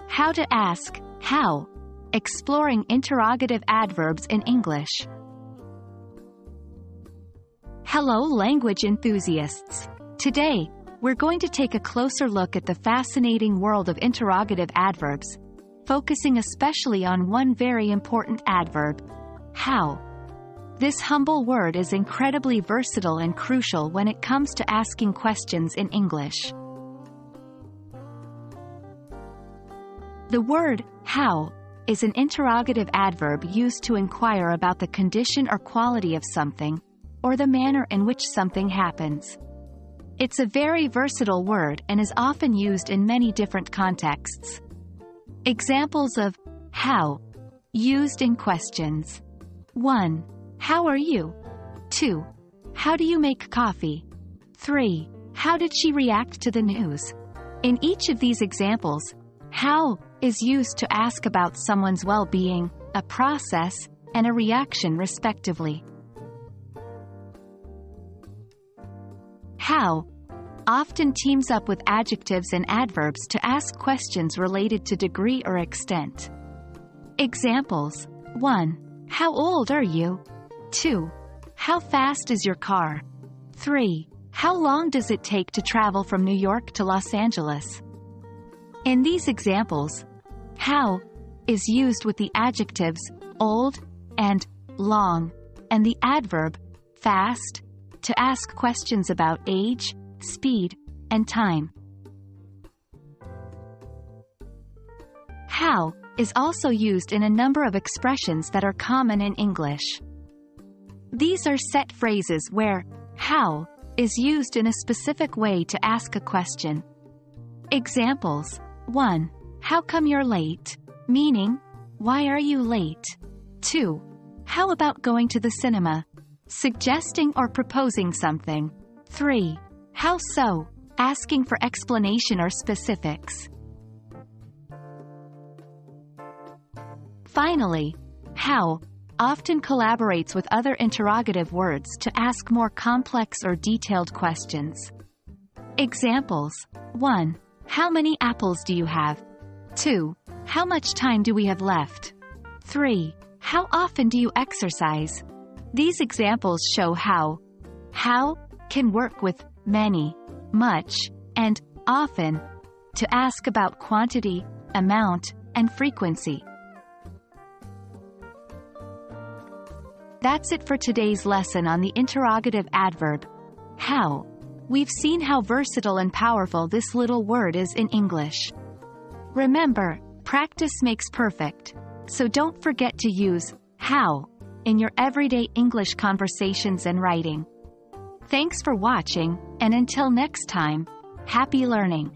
How to ask, how? Exploring interrogative adverbs in English. Hello language enthusiasts! Today, we're going to take a closer look at the fascinating world of interrogative adverbs, focusing especially on one very important adverb, how. This humble word is incredibly versatile and crucial when it comes to asking questions in English. The word, how, is an interrogative adverb used to inquire about the condition or quality of something, or the manner in which something happens. It's a very versatile word and is often used in many different contexts. Examples of how used in questions. 1. How are you? 2. How do you make coffee? 3. How did she react to the news? In each of these examples, how is used to ask about someone's well-being, a process, and a reaction respectively. How often teams up with adjectives and adverbs to ask questions related to degree or extent. Examples. 1. How old are you? 2. How fast is your car? 3. How long does it take to travel from New York to Los Angeles? In these examples, how is used with the adjectives old and long, and the adverb fast to ask questions about age, speed, and time. How is also used in a number of expressions that are common in English. These are set phrases where how is used in a specific way to ask a question. Examples. 1. How come you're late? Meaning, why are you late? 2. How about going to the cinema? Suggesting or proposing something. 3. How so? Asking for explanation or specifics. Finally, how often collaborates with other interrogative words to ask more complex or detailed questions. Examples. 1. How many apples do you have? 2. How much time do we have left? 3. How often do you exercise? These examples show how can work with many, much, and often to ask about quantity, amount, and frequency. That's it for today's lesson on the interrogative adverb, how. We've seen how versatile and powerful this little word is in English. Remember, practice makes perfect, so don't forget to use how in your everyday English conversations and writing. Thanks for watching, and until next time, happy learning!